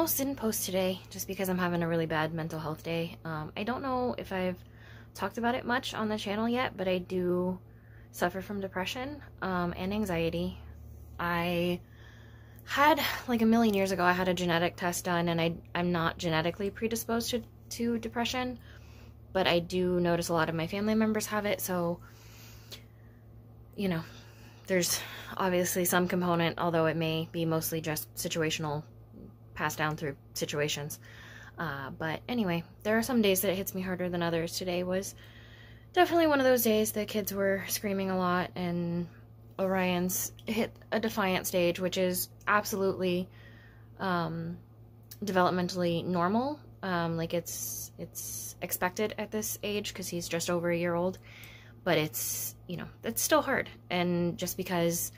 almost didn't post today just because I'm having a really bad mental health day. I don't know if I've talked about it much on the channel yet, but I do suffer from depression and anxiety. I had, like a million years ago, I had a genetic test done, and I'm not genetically predisposed to depression, but I do notice a lot of my family members have it, so, you know, there's obviously some component, although it may be mostly just situational, passed down through situations. But anyway, there are some days that it hits me harder than others. Today was definitely one of those days. The kids were screaming a lot, and Orion's hit a defiant stage, which is absolutely developmentally normal. Like it's expected at this age because he's just over a year old, but it's, you know, it's still hard. And just because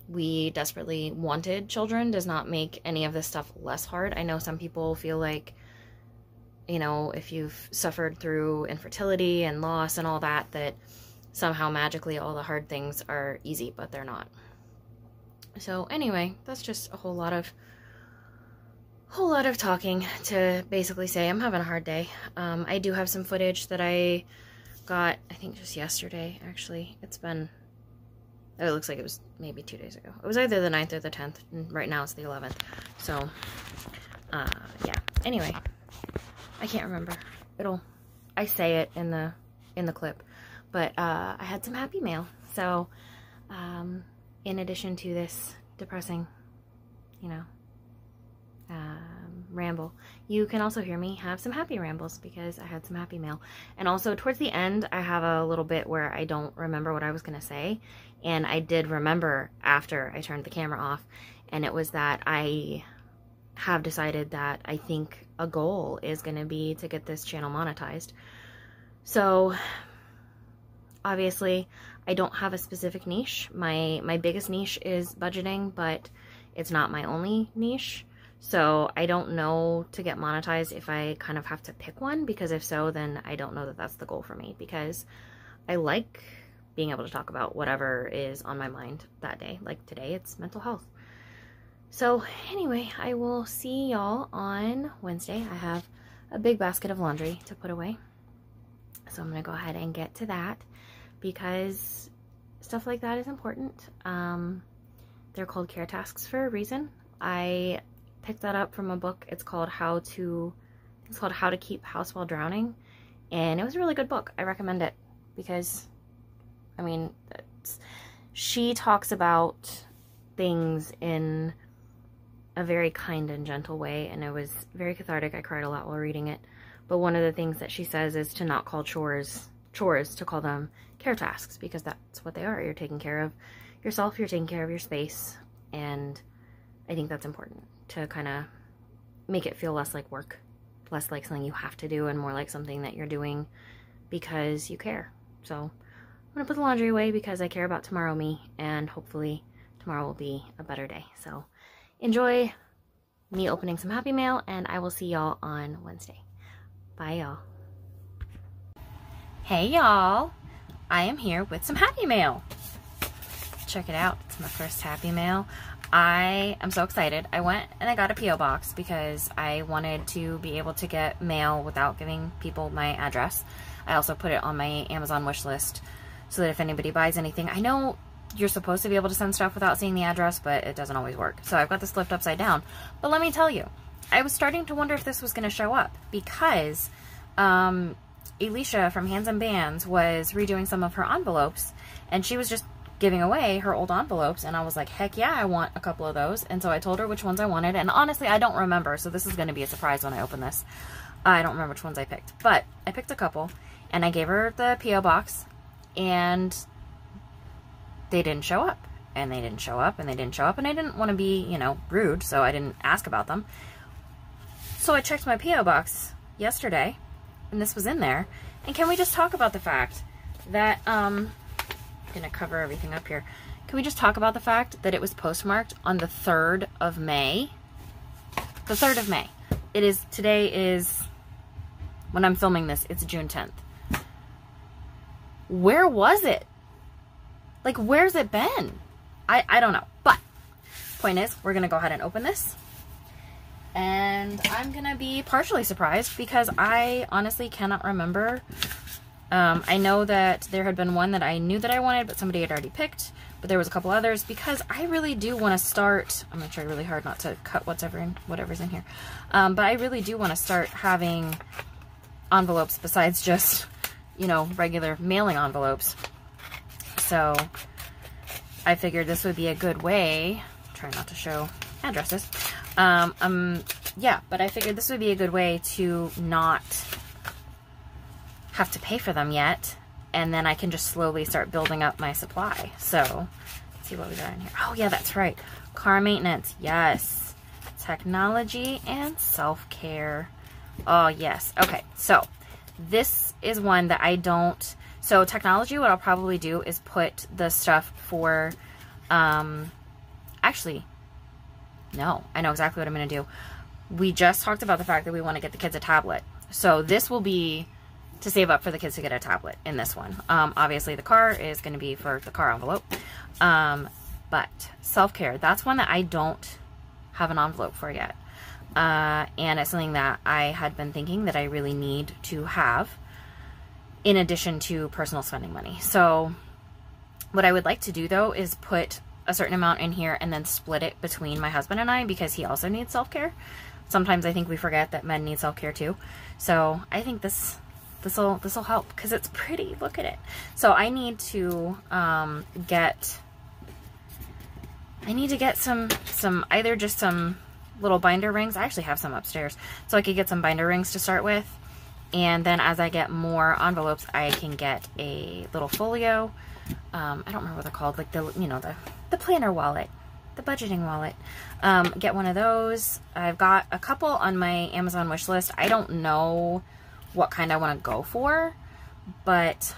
we desperately wanted children does not make any of this stuff less hard. I know some people feel like, you know, if you've suffered through infertility and loss and all that, that somehow magically all the hard things are easy, but they're not. So anyway, that's just a whole lot of talking to basically say I'm having a hard day. I do have some footage that I got, I think just yesterday, actually. It looks like it was maybe 2 days ago. It was either the 9th or the 10th, and right now it's the 11th. So, yeah. Anyway, I can't remember. I say it in the clip. But I had some happy mail. So, in addition to this depressing, you know, ramble, you can also hear me have some happy rambles because I had some happy mail. And also towards the end, I have a little bit where I don't remember what I was going to say. And I did remember after I turned the camera off. And it was that I have decided that I think a goal is going to be to get this channel monetized. So obviously, I don't have a specific niche. My biggest niche is budgeting, but it's not my only niche. So I don't know to get monetized if I kind of have to pick one, because if so, then I don't know that that's the goal for me, because I like being able to talk about whatever is on my mind that day. Like today, it's mental health. So anyway, I will see y'all on Wednesday. I have a big basket of laundry to put away. So I'm going to go ahead and get to that, because stuff like that is important. They're called care tasks for a reason. I picked that up from a book. It's called How to Keep House While Drowning, and it was a really good book. I recommend it because, I mean, she talks about things in a very kind and gentle way, and it was very cathartic. I cried a lot while reading it. But one of the things that she says is to not call chores, to call them care tasks, because that's what they are. You're taking care of yourself, you're taking care of your space, and I think that's important to kind of make it feel less like work, less like something you have to do, and more like something that you're doing because you care. So I'm going to put the laundry away because I care about tomorrow me, and hopefully tomorrow will be a better day. So enjoy me opening some happy mail, and I will see y'all on Wednesday. Bye, y'all. Hey, y'all. I am here with some happy mail. Check it out. It's my first happy mail. I am so excited. I went and I got a P.O. box because I wanted to be able to get mail without giving people my address. I also put it on my Amazon wish list so that if anybody buys anything, I know you're supposed to be able to send stuff without seeing the address, but it doesn't always work. So I've got this flipped upside down. But let me tell you, I was starting to wonder if this was going to show up, because Alicia from Hands and Bands was redoing some of her envelopes, and she was just giving away her old envelopes, and I was like, heck yeah, I want a couple of those. And so I told her which ones I wanted, and honestly, I don't remember, so this is going to be a surprise when I open this. I don't remember which ones I picked, but I picked a couple, and I gave her the P.O. box, and they didn't show up, and they didn't show up, and they didn't show up, and I didn't want to be, you know, rude, so I didn't ask about them. So I checked my P.O. box yesterday, and this was in there. And can we just talk about the fact that, I'm going to cover everything up here. Can we just talk about the fact that it was postmarked on the 3rd of May? The 3rd of May. Today is, when I'm filming this, it's June 10th. Where was it? Like, where's it been? I don't know. But, point is, we're going to go ahead and open this. And I'm gonna be partially surprised because I honestly cannot remember. I know that there had been one that I knew that I wanted, but somebody had already picked. But there was a couple others because I really do want to start. I'm gonna try really hard not to cut whatever's in here. But I really do want to start having envelopes besides just, you know, regular mailing envelopes. So I figured this would be a good way. Try not to show addresses. Yeah, but I figured this would be a good way to not have to pay for them yet, and then I can just slowly start building up my supply. So let's see what we got in here. Oh yeah, that's right. Car maintenance, yes. Technology and self-care. Oh yes. Okay, so this is one that I don't. So technology, what I'll probably do is put the stuff for, actually, no, I know exactly what I'm going to do. We just talked about the fact that we want to get the kids a tablet. So this will be to save up for the kids to get a tablet in this one. Obviously the car is going to be for the car envelope. But self-care, that's one that I don't have an envelope for yet. And it's something that I had been thinking that I really need to have in addition to personal spending money. So what I would like to do though is put a certain amount in here and then split it between my husband and I, because he also needs self-care. Sometimes I think we forget that men need self-care too. So I think this'll help because it's pretty. Look at it. So I need to get some either just some little binder rings. I actually have some upstairs, so I could get some binder rings to start with, and then as I get more envelopes, I can get a little folio. I don't remember what they're called, like the planner wallet, the budgeting wallet. Get one of those. I've got a couple on my Amazon wish list. I don't know what kind I want to go for, but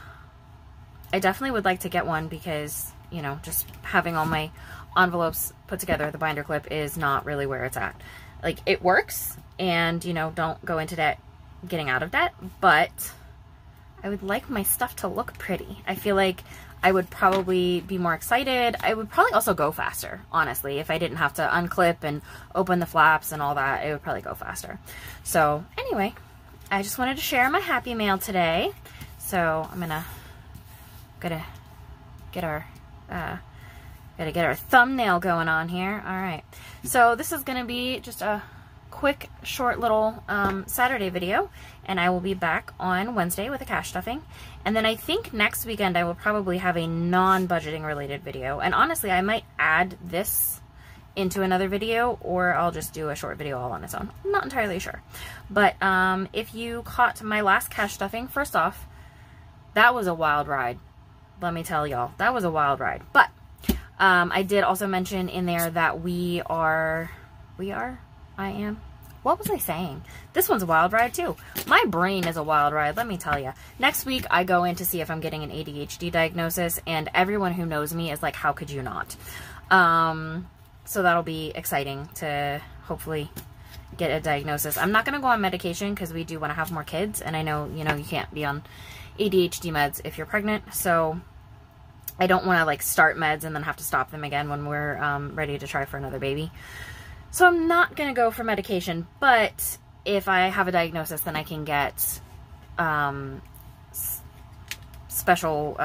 I definitely would like to get one because, you know, just having all my envelopes put together, the binder clip is not really where it's at. Like, it works, and, you know, don't go into debt getting out of debt, but I would like my stuff to look pretty. I feel like I would probably be more excited. I would probably also go faster, honestly. If I didn't have to unclip and open the flaps and all that, it would probably go faster. So anyway, I just wanted to share my happy mail today. So I'm gotta get our thumbnail going on here. All right. So this is gonna be just a quick, short little Saturday video, and I will be back on Wednesday with a cash stuffing. And then I think next weekend I will probably have a non-budgeting related video. And honestly, I might add this into another video, or I'll just do a short video all on its own. I'm not entirely sure. But if you caught my last cash stuffing, first off, that was a wild ride. Let me tell y'all, that was a wild ride. But I did also mention in there that what was I saying? This one's a wild ride too. My brain is a wild ride, let me tell you. Next week, I go in to see if I'm getting an ADHD diagnosis, and everyone who knows me is like, how could you not? So that'll be exciting to hopefully get a diagnosis. I'm not going to go on medication because we do want to have more kids, and I know, you can't be on ADHD meds if you're pregnant, so I don't want to like start meds and then have to stop them again when we're ready to try for another baby. So I'm not going to go for medication, but if I have a diagnosis, then I can get special,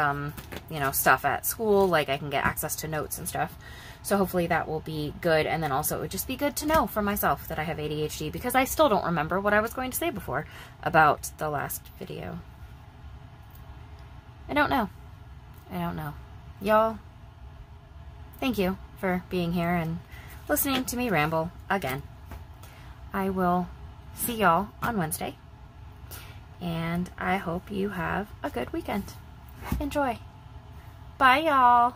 stuff at school. Like I can get access to notes and stuff. So hopefully that will be good. And then also it would just be good to know for myself that I have ADHD, because I still don't remember what I was going to say before about the last video. I don't know. Y'all, thank you for being here and listening to me ramble again. I will see y'all on Wednesday, and I hope you have a good weekend. Enjoy. Bye, y'all.